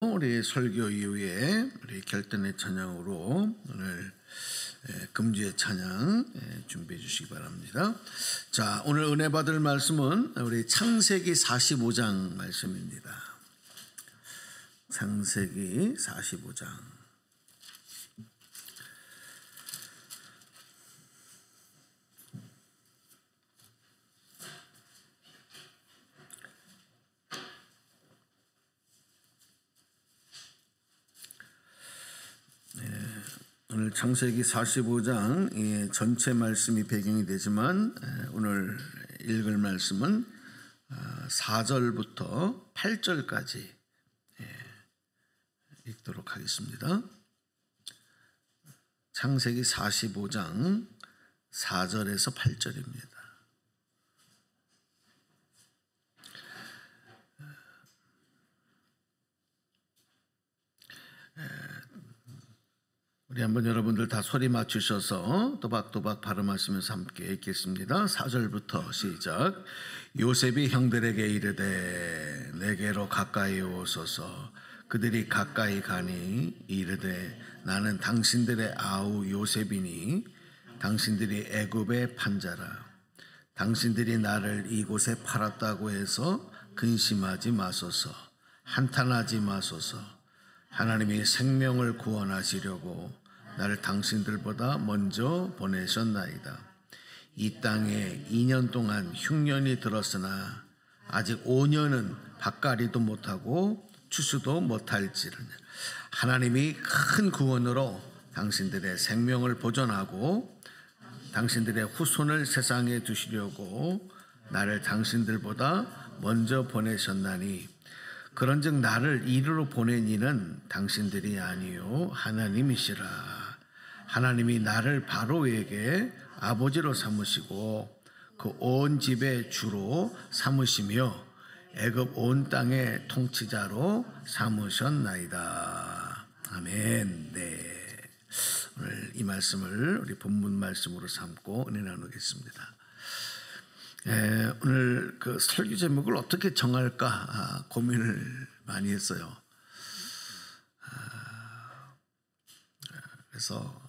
우리 설교 이후에 우리 결단의 찬양으로 오늘 금주의 찬양 준비해 주시기 바랍니다. 자, 오늘 은혜 받을 말씀은 우리 창세기 45장 말씀입니다. 창세기 45장. 오늘 창세기 45장 전체 말씀이 배경이 되지만 오늘 읽을 말씀은 4절부터 8절까지 읽도록 하겠습니다. 창세기 45장 4절에서 8절입니다. 우리 한번 여러분들 다 소리 맞추셔서 또박또박 발음하시면서 함께 읽겠습니다. 4절부터 시작. 요셉이 형들에게 이르되 내게로 가까이 오소서. 그들이 가까이 가니 이르되 나는 당신들의 아우 요셉이니 당신들이 애굽의 판자라. 당신들이 나를 이곳에 팔았다고 해서 근심하지 마소서. 한탄하지 마소서. 하나님이 생명을 구원하시려고 나를 당신들보다 먼저 보내셨나이다. 이 땅에 2년 동안 흉년이 들었으나 아직 5년은 밭갈이도 못하고 추수도 못할지르냐. 하나님이 큰 구원으로 당신들의 생명을 보존하고 당신들의 후손을 세상에 두시려고 나를 당신들보다 먼저 보내셨나니 그런즉 나를 이리로 보낸 이는 당신들이 아니요 하나님이시라. 하나님이 나를 바로에게 아버지로 삼으시고 그 온 집의 주로 삼으시며 애굽 온 땅의 통치자로 삼으셨나이다. 아멘. 네. 오늘 이 말씀을 우리 본문 말씀으로 삼고 은혜 나누겠습니다. 오늘 그 설교 제목을 어떻게 정할까 고민을 많이 했어요. 그래서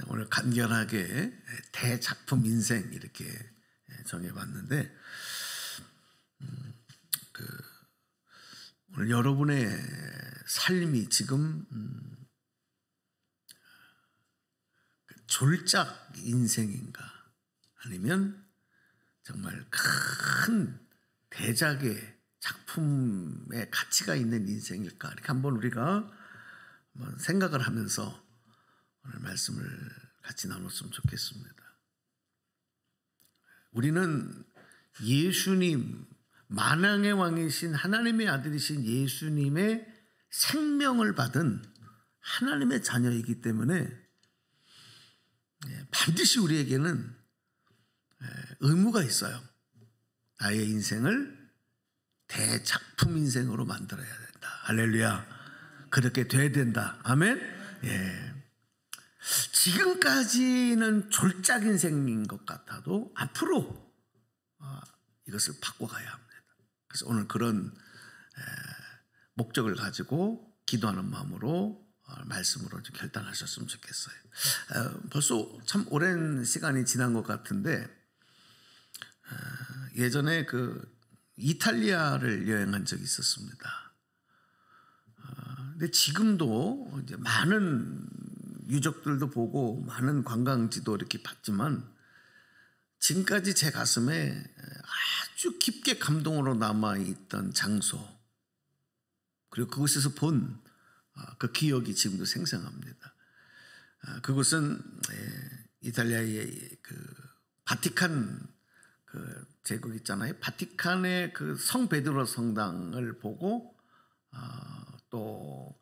오늘 간결하게 대작품 인생 이렇게 정해봤는데, 오늘 여러분의 삶이 지금 졸작 인생인가? 아니면 정말 큰 대작의 작품의 가치가 있는 인생일까? 이렇게 한번 우리가 한번 생각을 하면서 오늘 말씀을 같이 나눴으면 좋겠습니다. 우리는 예수님, 만왕의 왕이신 하나님의 아들이신 예수님의 생명을 받은 하나님의 자녀이기 때문에 반드시 우리에게는 의무가 있어요. 나의 인생을 대작품 인생으로 만들어야 된다. 할렐루야. 그렇게 돼야 된다. 아멘. 예. 지금까지는 졸작 인생인 것 같아도 앞으로 이것을 바꿔가야 합니다. 그래서 오늘 그런 목적을 가지고 기도하는 마음으로 말씀으로 좀 결단하셨으면 좋겠어요. 벌써 참 오랜 시간이 지난 것 같은데, 예전에 그 이탈리아를 여행한 적이 있었습니다. 근데 지금도 이제 많은 유적들도 보고 많은 관광지도 이렇게 봤지만 지금까지 제 가슴에 아주 깊게 감동으로 남아있던 장소, 그리고 그곳에서 본 그 기억이 지금도 생생합니다. 그곳은 이탈리아의 그 바티칸 그 제국 있잖아요. 바티칸의 그 성 베드로 성당을 보고 또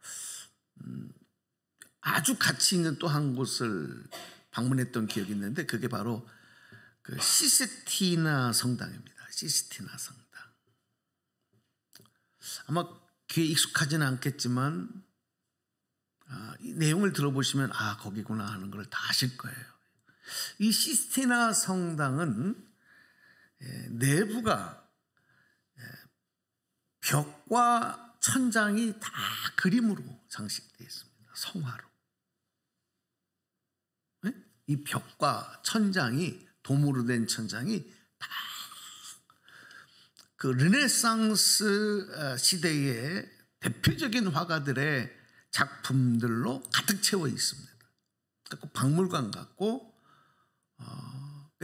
아주 가치 있는 또 한 곳을 방문했던 기억이 있는데, 그게 바로 그 시스티나 성당입니다. 시스티나 성당. 아마 귀에 익숙하지는 않겠지만 이 내용을 들어보시면 거기구나 하는 걸 다 아실 거예요. 이 시스티나 성당은 내부가 벽과 천장이 다 그림으로 장식되어 있습니다. 성화로. 네? 이 벽과 천장이, 도무로 된 천장이 다 그 르네상스 시대의 대표적인 화가들의 작품들로 가득 채워 있습니다. 박물관 같고,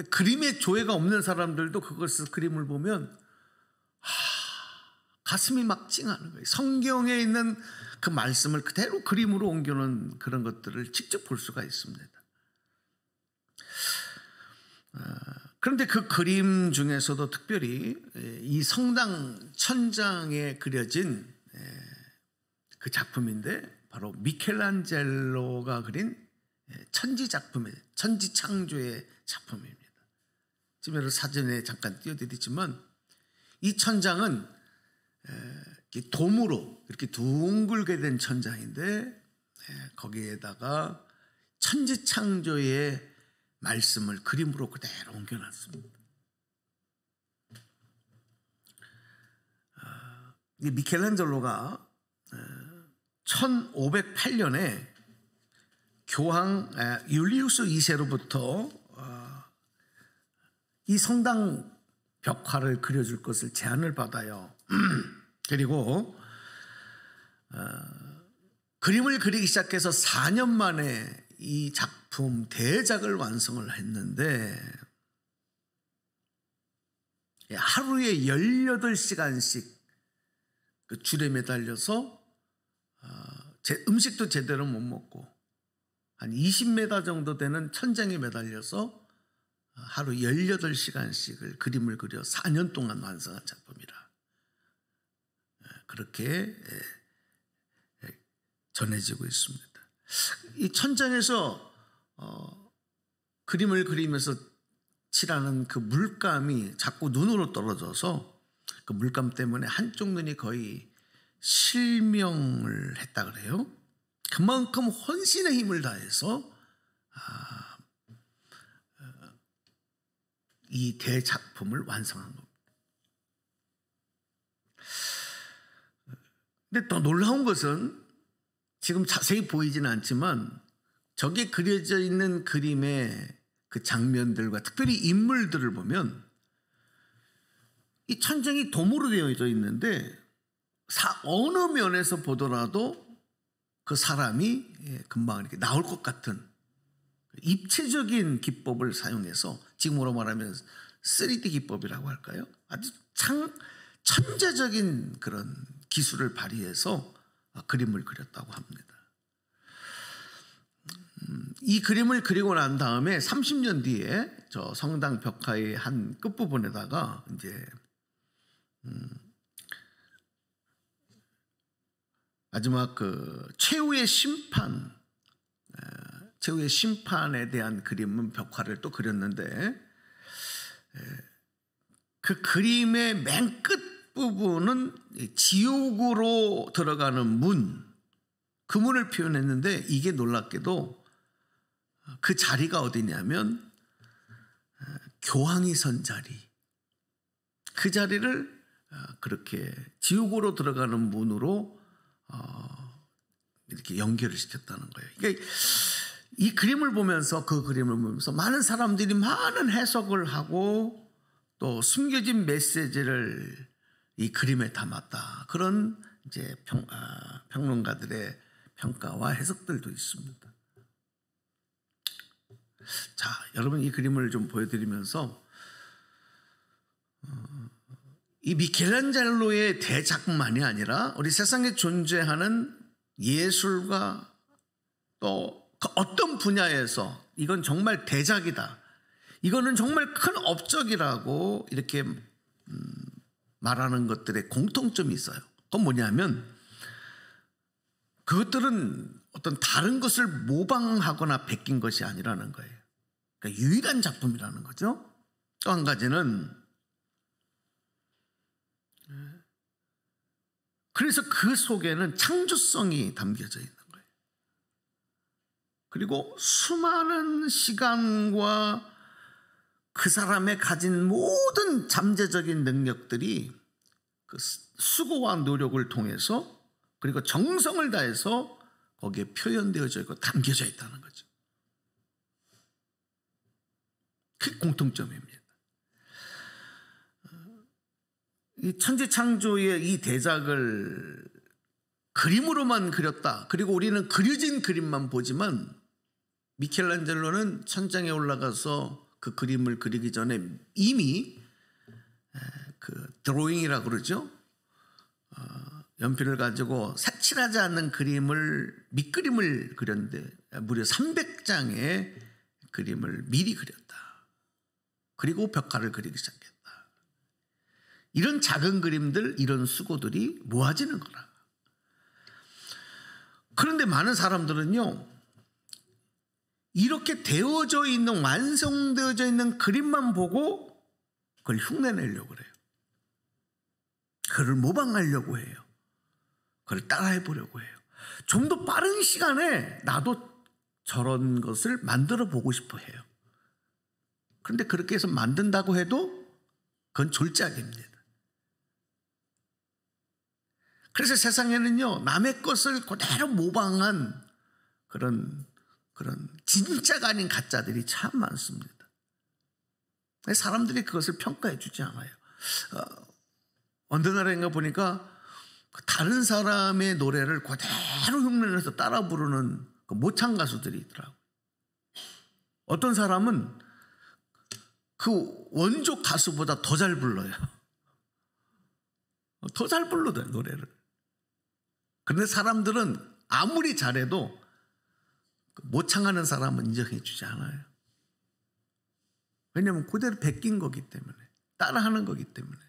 그림에 조예가 없는 사람들도 그것을 그림을 보면 가슴이 막 찡하는 거예요. 성경에 있는 그 말씀을 그대로 그림으로 옮겨놓은 그런 것들을 직접 볼 수가 있습니다. 그런데 그 그림 중에서도 특별히 이 성당 천장에 그려진 그 작품인데, 바로 미켈란젤로가 그린 천지 작품의, 천지 창조의 작품입니다. 지금 여러분 사전에 잠깐 띄워드리지만, 이 천장은 도무로 이렇게 둥글게 된 천장인데, 거기에다가 천지 창조의 말씀을 그림으로 그대로 옮겨놨습니다. 미켈란젤로가 1508년에 교황 율리우스 2세로부터 이 성당 벽화를 그려줄 것을 제안을 받아요. 그리고 그림을 그리기 시작해서 4년 만에 이 작품 대작을 완성을 했는데, 하루에 18시간씩 그 줄에 매달려서 음식도 제대로 못 먹고 한 20m 정도 되는 천장에 매달려서 하루 18시간씩을 그림을 그려 4년 동안 완성한 작품이라 그렇게 전해지고 있습니다. 이 천장에서 그림을 그리면서 칠하는 그 물감이 자꾸 눈으로 떨어져서 그 물감 때문에 한쪽 눈이 거의 실명을 했다 그래요. 그만큼 혼신의 힘을 다해서 이 대작품을 완성한 겁니다. 근데 더 놀라운 것은 지금 자세히 보이지는 않지만, 저기에 그려져 있는 그림의 그 장면들과 특별히 인물들을 보면 이 천장이 도무로 되어져 있는데, 어느 면에서 보더라도 그 사람이 금방 이렇게 나올 것 같은 입체적인 기법을 사용해서, 지금으로 말하면 3D 기법이라고 할까요? 아주 천재적인 그런 기술을 발휘해서 그림을 그렸다고 합니다. 이 그림을 그리고 난 다음에 30년 뒤에 저 성당 벽화의 한 끝부분에다가 이제 마지막 그 최후의 심판에 대한 그림은 벽화를 또 그렸는데, 그 그림의 맨 끝 부분은 지옥으로 들어가는 문, 그 문을 표현했는데, 이게 놀랍게도 그 자리가 어디냐면 교황이 선 자리, 그 자리를 그렇게 지옥으로 들어가는 문으로 이렇게 연결을 시켰다는 거예요. 그러니까 이 그림을 보면서, 그 그림을 보면서 많은 사람들이 많은 해석을 하고 또 숨겨진 메시지를 이 그림에 담았다, 그런 이제 평론가들의 평가와 해석들도 있습니다. 자, 여러분, 이 그림을 좀 보여드리면서 이 미켈란젤로의 대작만이 아니라 우리 세상에 존재하는 예술과 또 그 어떤 분야에서 이건 정말 대작이다, 이거는 정말 큰 업적이라고 이렇게 말하는 것들의 공통점이 있어요. 그건 뭐냐면, 그것들은 어떤 다른 것을 모방하거나 베낀 것이 아니라는 거예요. 그러니까 유일한 작품이라는 거죠. 또 한 가지는, 그래서 그 속에는 창조성이 담겨져 있는 거예요. 그리고 수많은 시간과 그 사람의 가진 모든 잠재적인 능력들이 그 수고와 노력을 통해서 그리고 정성을 다해서 거기에 표현되어져 있고 담겨져 있다는 거죠. 그게 공통점입니다. 이 천지창조의 이 대작을 그림으로만 그렸다. 그리고 우리는 그려진 그림만 보지만 미켈란젤로는 천장에 올라가서 그 그림을 그리기 전에 이미 그 드로잉이라고 그러죠. 연필을 가지고 색칠하지 않는 그림을 밑그림을 그렸는데 무려 300장의 그림을 미리 그렸다. 그리고 벽화를 그리기 시작했다. 이런 작은 그림들, 이런 수고들이 모아지는 거라. 그런데 많은 사람들은요, 이렇게 되어져 있는, 완성되어져 있는 그림만 보고 그걸 흉내내려고 그래요. 그걸 모방하려고 해요. 그걸 따라해 보려고 해요. 좀 더 빠른 시간에 나도 저런 것을 만들어 보고 싶어 해요. 그런데 그렇게 해서 만든다고 해도 그건 졸작입니다. 그래서 세상에는요, 남의 것을 그대로 모방한 그런 진짜가 아닌 가짜들이 참 많습니다. 사람들이 그것을 평가해 주지 않아요. 어느 나라인가 보니까 다른 사람의 노래를 그대로 흉내내서 따라 부르는 그 모창 가수들이 있더라고요. 어떤 사람은 그 원조 가수보다 더 잘 불러요. 더 잘 불러요, 노래를. 그런데 사람들은 아무리 잘해도 모창하는 사람은 인정해 주지 않아요. 왜냐하면 그대로 베낀 거기 때문에, 따라하는 거기 때문에.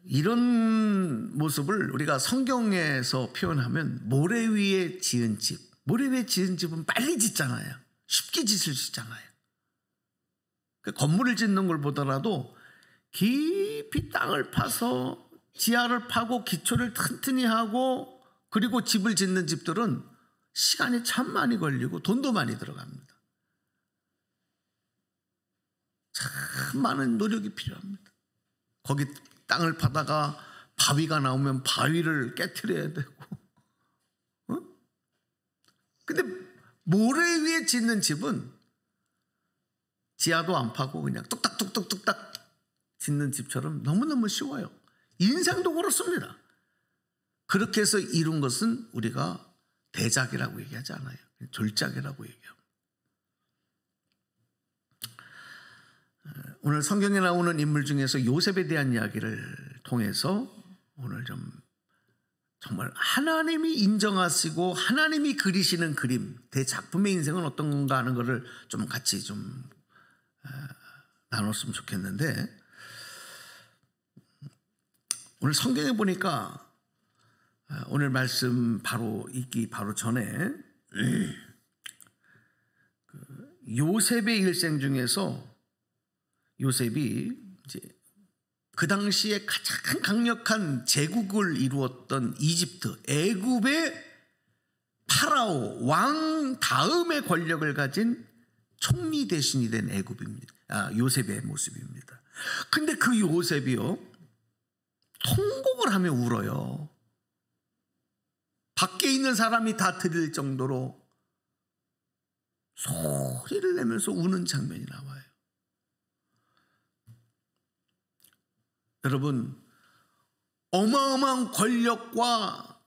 이런 모습을 우리가 성경에서 표현하면 모래 위에 지은 집. 모래 위에 지은 집은 빨리 짓잖아요. 쉽게 짓을 수 있잖아요. 건물을 짓는 걸 보더라도 깊이 땅을 파서 지하를 파고 기초를 튼튼히 하고 그리고 집을 짓는 집들은 시간이 참 많이 걸리고 돈도 많이 들어갑니다. 참 많은 노력이 필요합니다. 거기 땅을 파다가 바위가 나오면 바위를 깨트려야 되고. 근데 모래 위에 짓는 집은 지하도 안 파고 그냥 뚝딱뚝딱뚝딱 짓는 집처럼 너무너무 쉬워요. 인생도 그렇습니다. 그렇게 해서 이룬 것은 우리가 대작이라고 얘기하지 않아요. 졸작이라고 얘기합니다. 오늘 성경에 나오는 인물 중에서 요셉에 대한 이야기를 통해서 오늘 좀 정말 하나님이 인정하시고 하나님이 그리시는 그림, 대작품의 인생은 어떤 건가 하는 것을 좀 같이 좀 나눴으면 좋겠는데, 오늘 성경에 보니까 오늘 말씀 바로 읽기 바로 전에 요셉의 일생 중에서 요셉이 이제 그 당시에 가장 강력한 제국을 이루었던 이집트, 애굽의 파라오 왕 다음의 권력을 가진 총리 대신이 된 애굽입니다. 요셉의 모습입니다. 근데 그 요셉이요, 통곡을 하며 울어요. 밖에 있는 사람이 다 들릴 정도로 소리를 내면서 우는 장면이 나와요. 여러분, 어마어마한 권력과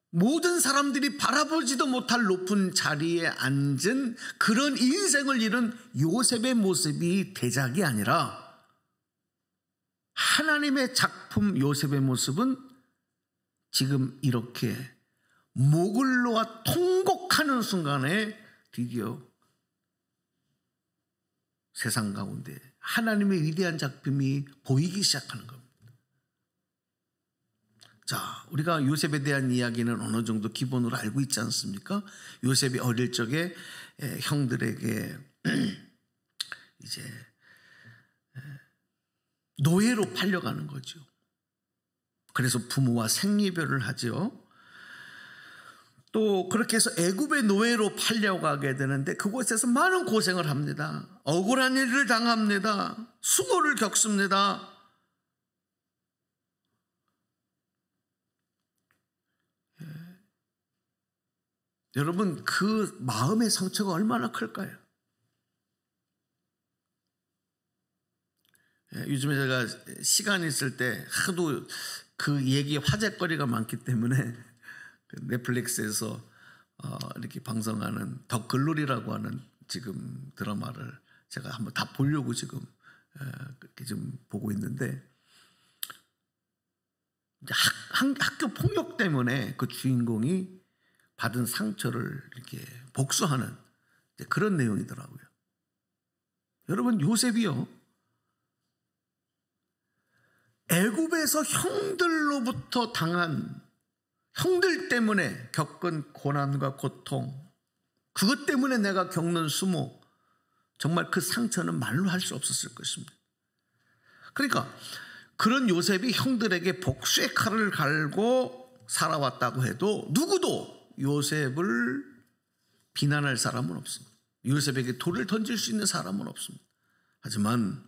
모든 사람들이 바라보지도 못할 높은 자리에 앉은 그런 인생을 잃은 요셉의 모습이 대작이 아니라 하나님의 작품 요셉의 모습은 지금 이렇게 목을 놓아 통곡하는 순간에 드디어 세상 가운데 하나님의 위대한 작품이 보이기 시작하는 겁니다. 자, 우리가 요셉에 대한 이야기는 어느 정도 기본으로 알고 있지 않습니까? 요셉이 어릴 적에 형들에게 이제 노예로 팔려가는 거죠. 그래서 부모와 생이별을 하죠. 또 그렇게 해서 애굽의 노예로 팔려가게 되는데 그곳에서 많은 고생을 합니다. 억울한 일을 당합니다. 수고를 겪습니다. 여러분, 그 마음의 상처가 얼마나 클까요? 요즘에 제가 시간이 있을 때 하도 그 얘기에 화제거리가 많기 때문에 넷플릭스에서 이렇게 방송하는 더 글로리라고 하는 지금 드라마를 제가 한번 다 보려고 지금 그렇게 좀 보고 있는데, 학교 폭력 때문에 그 주인공이 받은 상처를 이렇게 복수하는 그런 내용이더라고요. 여러분, 요셉이요, 애굽에서 형들로부터 당한, 형들 때문에 겪은 고난과 고통, 그것 때문에 내가 겪는 수모, 정말 그 상처는 말로 할 수 없었을 것입니다. 그러니까 그런 요셉이 형들에게 복수의 칼을 갈고 살아왔다고 해도 누구도 요셉을 비난할 사람은 없습니다. 요셉에게 돌을 던질 수 있는 사람은 없습니다. 하지만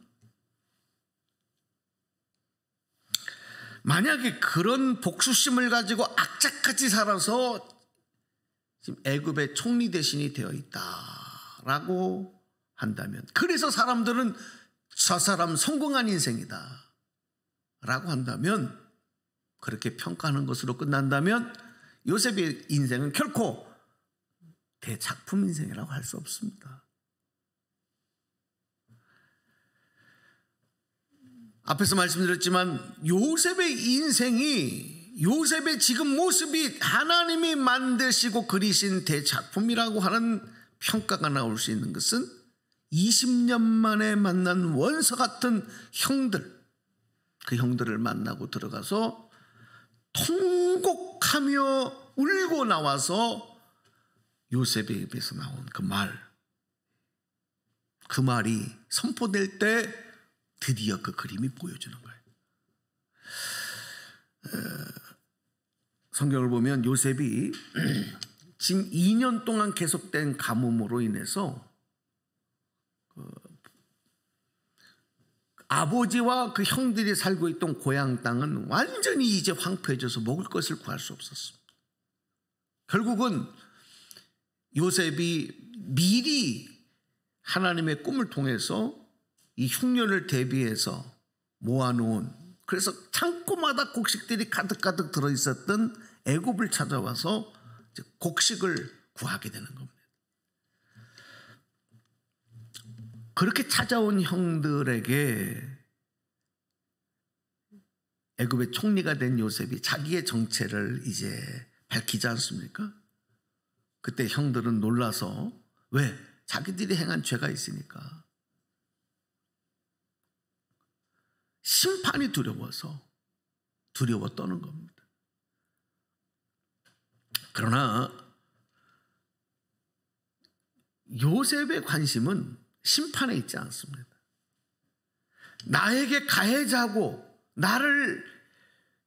만약에 그런 복수심을 가지고 악착같이 살아서 지금 애굽의 총리 대신이 되어 있다라고 한다면, 그래서 사람들은 저 사람 성공한 인생이다 라고 한다면, 그렇게 평가하는 것으로 끝난다면 요셉의 인생은 결코 대작품 인생이라고 할 수 없습니다. 앞에서 말씀드렸지만 요셉의 인생이, 요셉의 지금 모습이 하나님이 만드시고 그리신 대작품이라고 하는 평가가 나올 수 있는 것은 20년 만에 만난 원수 같은 형들, 그 형들을 만나고 들어가서 통곡하며 울고 나와서 요셉의 입에서 나온 그 말이 선포될 때 드디어 그 그림이 보여주는 거예요. 성경을 보면 요셉이 지금 2년 동안 계속된 가뭄으로 인해서 아버지와 그 형들이 살고 있던 고향 땅은 완전히 이제 황폐해져서 먹을 것을 구할 수 없었습니다. 결국은 요셉이 미리 하나님의 꿈을 통해서 이 흉년을 대비해서 모아놓은, 그래서 창고마다 곡식들이 가득가득 들어있었던 애굽을 찾아와서 곡식을 구하게 되는 겁니다. 그렇게 찾아온 형들에게 애굽의 총리가 된 요셉이 자기의 정체를 이제 밝히지 않습니까? 그때 형들은 놀라서, 왜? 자기들이 행한 죄가 있으니까 심판이 두려워 떠는 겁니다. 그러나 요셉의 관심은 심판에 있지 않습니다. 나에게 가해자고 나를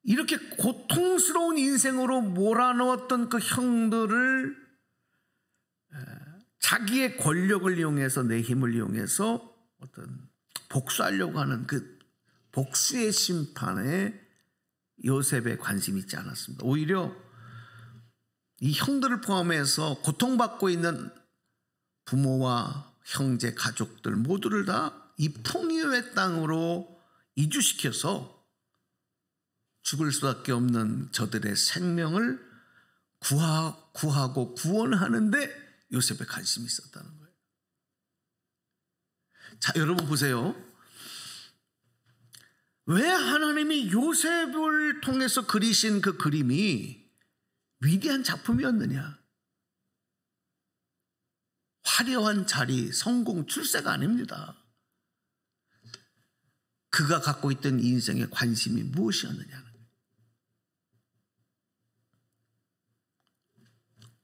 이렇게 고통스러운 인생으로 몰아넣었던 그 형들을 자기의 권력을 이용해서, 내 힘을 이용해서 어떤 복수하려고 하는 그 복수의 심판에 요셉의 관심이 있지 않았습니다. 오히려 이 형들을 포함해서 고통받고 있는 부모와 형제, 가족들 모두를 다 이 풍요의 땅으로 이주시켜서 죽을 수밖에 없는 저들의 생명을 구하고 구원하는데 요셉의 관심이 있었다는 거예요. 자, 여러분 보세요. 왜 하나님이 요셉을 통해서 그리신 그 그림이 위대한 작품이었느냐? 화려한 자리, 성공, 출세가 아닙니다. 그가 갖고 있던 인생의 관심이 무엇이었느냐는 거예요.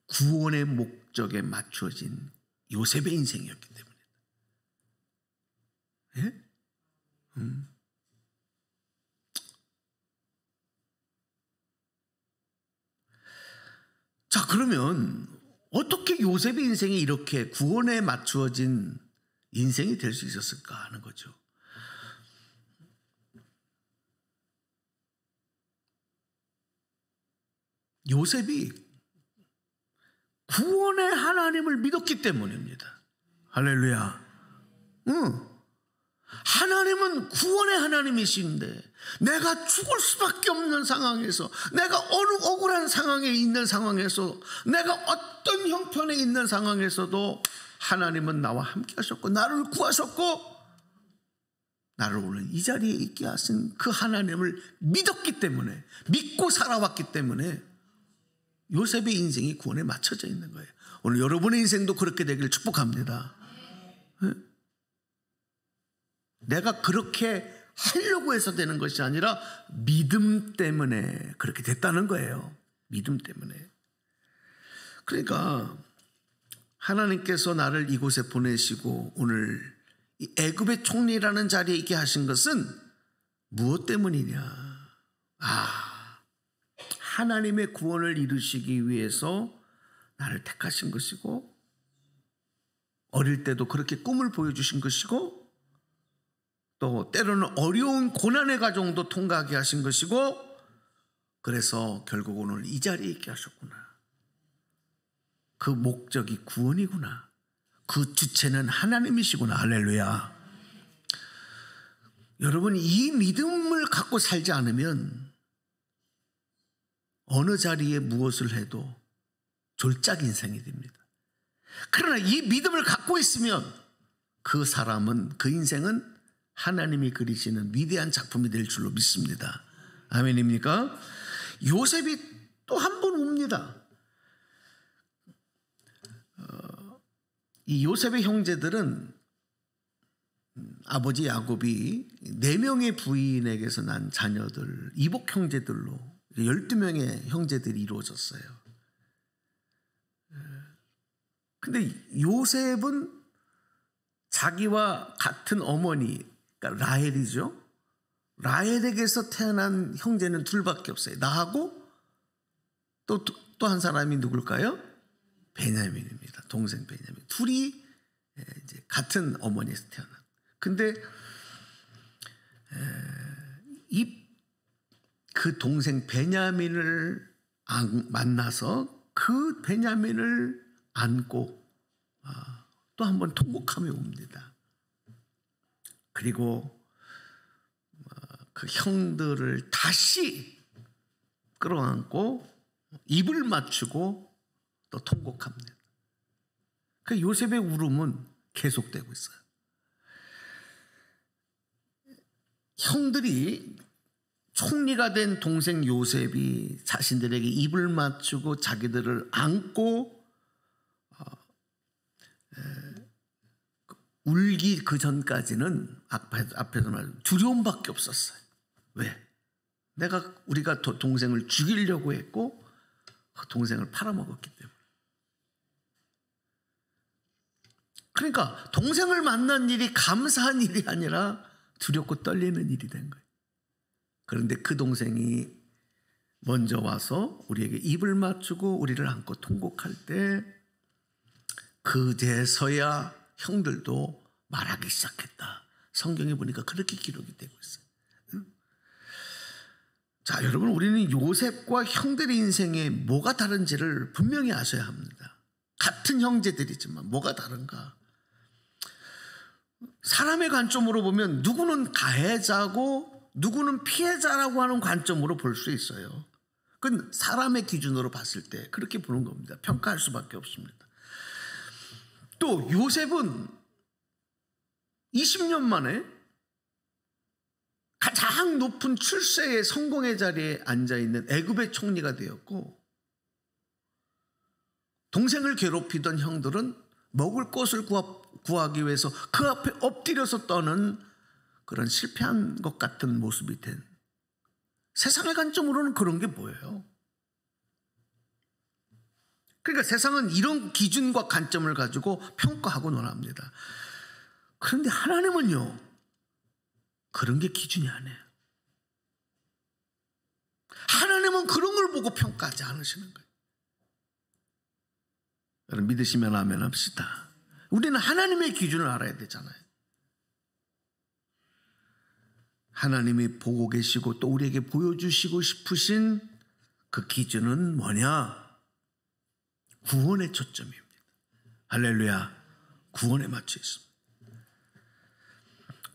구원의 목적에 맞춰진 요셉의 인생이었기 때문에. 예? 자, 그러면 어떻게 요셉의 인생이 이렇게 구원에 맞추어진 인생이 될 수 있었을까 하는 거죠. 요셉이 구원의 하나님을 믿었기 때문입니다. 할렐루야. 하나님은 구원의 하나님이신데 내가 죽을 수밖에 없는 상황에서, 내가 어느 억울한 상황에 있는 상황에서, 내가 어떤 형편에 있는 상황에서도 하나님은 나와 함께 하셨고 나를 구하셨고 나를 오늘 이 자리에 있게 하신 그 하나님을 믿었기 때문에, 믿고 살아왔기 때문에 요셉의 인생이 구원에 맞춰져 있는 거예요. 오늘 여러분의 인생도 그렇게 되기를 축복합니다. 내가 그렇게 하려고 해서 되는 것이 아니라 믿음 때문에 그렇게 됐다는 거예요. 믿음 때문에. 그러니까 하나님께서 나를 이곳에 보내시고 오늘 이 애굽의 총리라는 자리에 있게 하신 것은 무엇 때문이냐? 하나님의 구원을 이루시기 위해서 나를 택하신 것이고, 어릴 때도 그렇게 꿈을 보여주신 것이고, 또 때로는 어려운 고난의 과정도 통과하게 하신 것이고, 그래서 결국 오늘 이 자리에 있게 하셨구나. 그 목적이 구원이구나. 그 주체는 하나님이시구나. 할렐루야. 여러분, 이 믿음을 갖고 살지 않으면 어느 자리에 무엇을 해도 졸작 인생이 됩니다. 그러나 이 믿음을 갖고 있으면 그 사람은, 그 인생은 하나님이 그리시는 위대한 작품이 될 줄로 믿습니다. 아멘입니까? 요셉이 또 한 번 옵니다. 이 요셉의 형제들은 아버지 야곱이 4명의 부인에게서 난 자녀들, 이복 형제들로 12명의 형제들이 이루어졌어요. 근데 요셉은 자기와 같은 어머니, 그러니까 라헬이죠. 라헬에게서 태어난 형제는 둘밖에 없어요. 나하고 또 한 사람이 누굴까요? 베냐민입니다. 동생 베냐민. 둘이 이제 같은 어머니에서 태어난. 근데 그 동생 베냐민을 만나서 그 베냐민을 안고 또 한 번 통곡하며 옵니다. 그리고 그 형들을 다시 끌어안고 입을 맞추고 또 통곡합니다. 그 요셉의 울음은 계속되고 있어요. 형들이, 총리가 된 동생 요셉이 자신들에게 입을 맞추고 자기들을 안고 울기 그 전까지는 앞에서 말 두려움밖에 없었어요. 왜? 우리가 동생을 죽이려고 했고 그 동생을 팔아먹었기 때문에. 그러니까 동생을 만난 일이 감사한 일이 아니라 두렵고 떨리는 일이 된 거예요. 그런데 그 동생이 먼저 와서 우리에게 입을 맞추고 우리를 안고 통곡할 때 그제서야 형들도 말하기 시작했다. 성경에 보니까 그렇게 기록이 되고 있어요. 자, 여러분, 우리는 요셉과 형들의 인생에 뭐가 다른지를 분명히 아셔야 합니다. 같은 형제들이지만 뭐가 다른가? 사람의 관점으로 보면 누구는 가해자고 누구는 피해자라고 하는 관점으로 볼 수 있어요. 그건 사람의 기준으로 봤을 때 그렇게 보는 겁니다. 평가할 수밖에 없습니다. 또 요셉은 20년 만에 가장 높은 출세의 성공의 자리에 앉아있는 애굽의 총리가 되었고, 동생을 괴롭히던 형들은 먹을 것을 구하기 위해서 그 앞에 엎드려서 떠는 그런 실패한 것 같은 모습이 된, 세상의 관점으로는 그런 게 뭐예요? 그러니까 세상은 이런 기준과 관점을 가지고 평가하고 논합니다. 그런데 하나님은요, 그런 게 기준이 아니에요. 하나님은 그런 걸 보고 평가하지 않으시는 거예요. 여러분 믿으시면 아멘 합시다. 우리는 하나님의 기준을 알아야 되잖아요. 하나님이 보고 계시고 또 우리에게 보여주시고 싶으신 그 기준은 뭐냐? 구원의 초점입니다. 할렐루야. 구원에 맞춰 있습니다.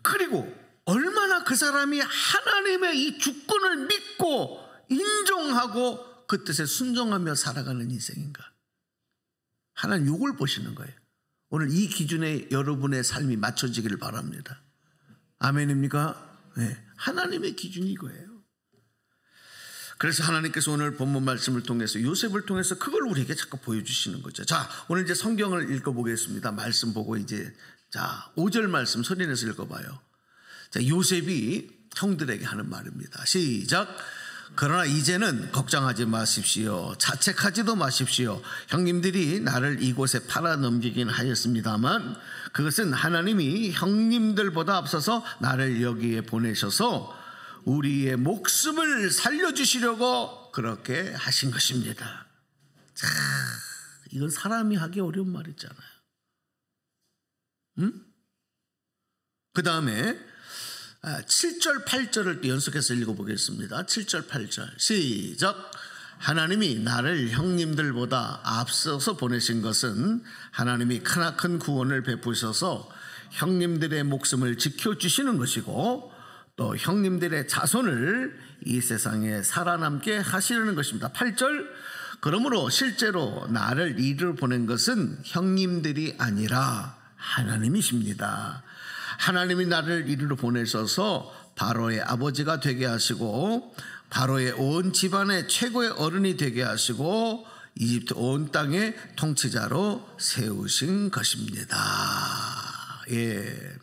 그리고 얼마나 그 사람이 하나님의 이 주권을 믿고 인정하고 그 뜻에 순종하며 살아가는 인생인가? 하나님 이걸 보시는 거예요. 오늘 이 기준에 여러분의 삶이 맞춰지기를 바랍니다. 아멘입니까? 네, 하나님의 기준이 이거예요. 그래서 하나님께서 오늘 본문 말씀을 통해서 요셉을 통해서 그걸 우리에게 자꾸 보여주시는 거죠. 자, 오늘 이제 성경을 읽어보겠습니다. 말씀 보고 이제 자 5절 말씀 소리내서 읽어봐요. 자, 요셉이 형들에게 하는 말입니다. 시작. 그러나 이제는 걱정하지 마십시오. 자책하지도 마십시오. 형님들이 나를 이곳에 팔아 넘기긴 하였습니다만 그것은 하나님이 형님들보다 앞서서 나를 여기에 보내셔서 우리의 목숨을 살려주시려고 그렇게 하신 것입니다. 자, 이건 사람이 하기 어려운 말이잖아요. 응? 그 다음에 7절 8절을 연속해서 읽어보겠습니다. 7절 8절 시작. 하나님이 나를 형님들보다 앞서서 보내신 것은 하나님이 크나큰 구원을 베푸셔서 형님들의 목숨을 지켜주시는 것이고 또 형님들의 자손을 이 세상에 살아남게 하시려는 것입니다. 8절. 그러므로 실제로 나를 이리로 보낸 것은 형님들이 아니라 하나님이십니다. 하나님이 나를 이리로 보내셔서 바로의 아버지가 되게 하시고 바로의 온 집안의 최고의 어른이 되게 하시고 이집트 온 땅의 통치자로 세우신 것입니다. 예.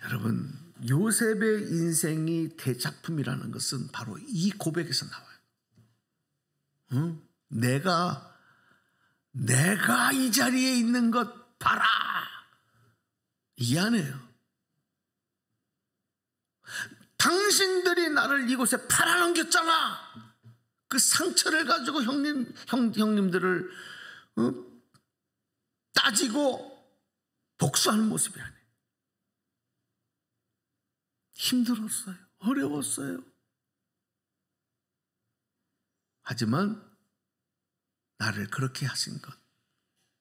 여러분, 요셉의 인생이 대작품이라는 것은 바로 이 고백에서 나와요. 응? 내가 이 자리에 있는 것 봐라. 이 안에요. 당신들이 나를 이곳에 팔아넘겼잖아. 그 상처를 가지고 형님들을 따지고 복수하는 모습이 아니에요. 힘들었어요. 어려웠어요. 하지만 나를 그렇게 하신 것,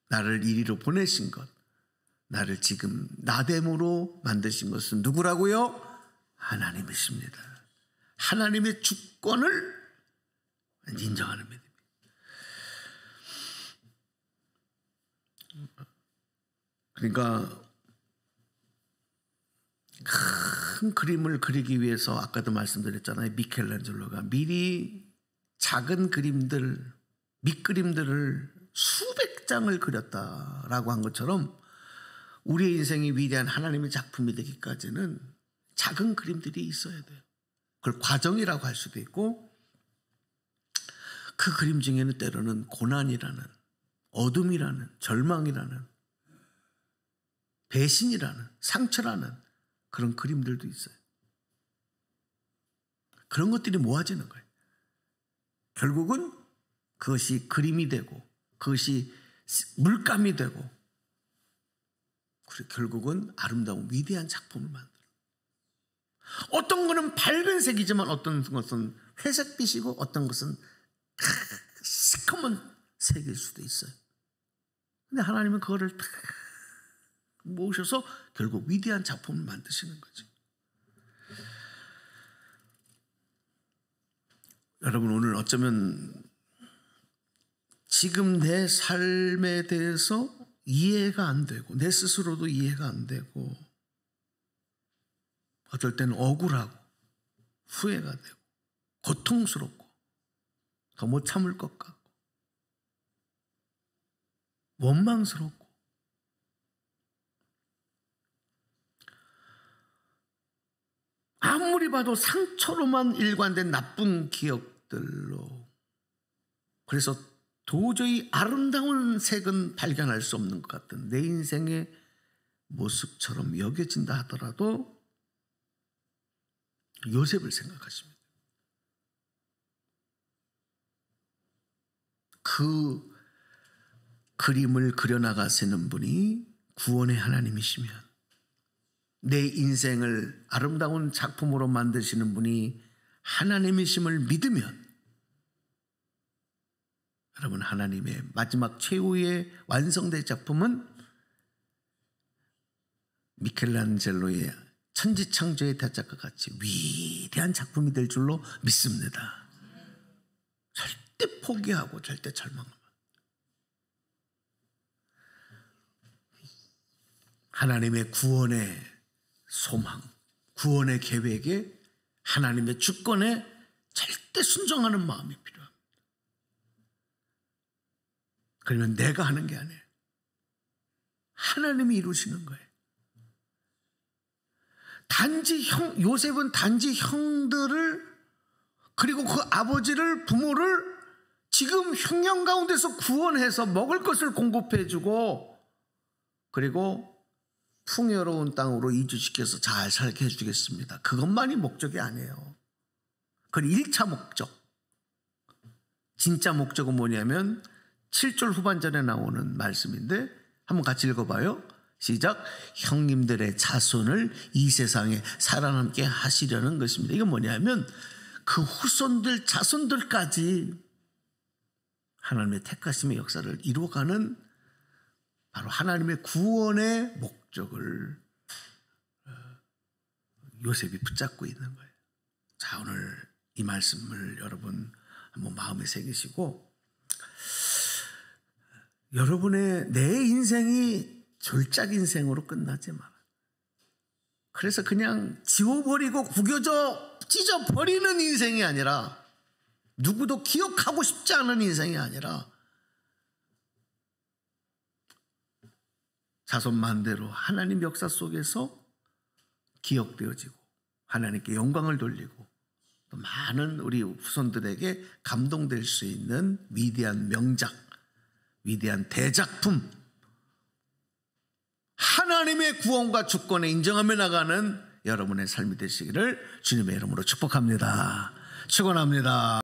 나를 이리로 보내신 것, 나를 지금 나됨으로 만드신 것은 누구라고요? 하나님이십니다. 하나님의 주권을 인정하는 믿음입니다. 그러니까 큰 그림을 그리기 위해서 아까도 말씀드렸잖아요. 미켈란젤로가 미리 작은 그림들, 밑그림들을 수백 장을 그렸다라고 한 것처럼 우리의 인생이 위대한 하나님의 작품이 되기까지는 작은 그림들이 있어야 돼요. 그걸 과정이라고 할 수도 있고 그 그림 중에는 때로는 고난이라는, 어둠이라는, 절망이라는, 배신이라는, 상처라는 그런 그림들도 있어요. 그런 것들이 모아지는 거예요. 결국은 그것이 그림이 되고 그것이 물감이 되고 그리고 결국은 아름다운 위대한 작품을 만들어요. 어떤 것은 밝은 색이지만 어떤 것은 회색빛이고 어떤 것은 시커먼 색일 수도 있어요. 근데 하나님은 그거를 다 모으셔서 결국 위대한 작품을 만드시는 거죠. 여러분, 오늘 어쩌면 지금 내 삶에 대해서 이해가 안 되고 내 스스로도 이해가 안 되고 어떨 때는 억울하고 후회가 되고 고통스럽고 더 못 참을 것 같고 원망스럽고 아무리 봐도 상처로만 일관된 나쁜 기억들로 그래서 도저히 아름다운 색은 발견할 수 없는 것 같은 내 인생의 모습처럼 여겨진다 하더라도 요셉을 생각하십니다. 그 그 그림을 그려나가시는 분이 구원의 하나님이시면, 내 인생을 아름다운 작품으로 만드시는 분이 하나님이심을 믿으면, 여러분, 하나님의 마지막 최후의 완성된 작품은 미켈란젤로의 천지창조의 대작과 같이 위대한 작품이 될 줄로 믿습니다. 절대 포기하고 절대 절망하면, 하나님의 구원의 소망, 구원의 계획에, 하나님의 주권에 절대 순종하는 마음이 필요합니다. 그러면 내가 하는 게 아니에요. 하나님이 이루시는 거예요. 요셉은 단지 형들을, 그리고 그 아버지를, 부모를 지금 흉년 가운데서 구원해서 먹을 것을 공급해주고, 그리고 풍요로운 땅으로 이주시켜서 잘 살게 해주겠습니다. 그것만이 목적이 아니에요. 그건 1차 목적. 진짜 목적은 뭐냐면 7절 후반전에 나오는 말씀인데, 한번 같이 읽어봐요. 시작. 형님들의 자손을 이 세상에 살아남게 하시려는 것입니다. 이건 뭐냐면 그 후손들, 자손들까지 하나님의 택하심의 역사를 이루어가는, 바로 하나님의 구원의 목적을 요셉이 붙잡고 있는 거예요. 자, 오늘 이 말씀을 여러분 한번 마음에 새기시고, 여러분의 내 인생이 졸작 인생으로 끝나지 마라. 그래서 그냥 지워버리고 구겨져 찢어버리는 인생이 아니라, 누구도 기억하고 싶지 않은 인생이 아니라, 자손 만대로 하나님 역사 속에서 기억되어지고 하나님께 영광을 돌리고 또 많은 우리 후손들에게 감동될 수 있는 위대한 명작, 위대한 대작품, 하나님의 구원과 주권에 인정하며 나가는 여러분의 삶이 되시기를 주님의 이름으로 축복합니다. 축원합니다.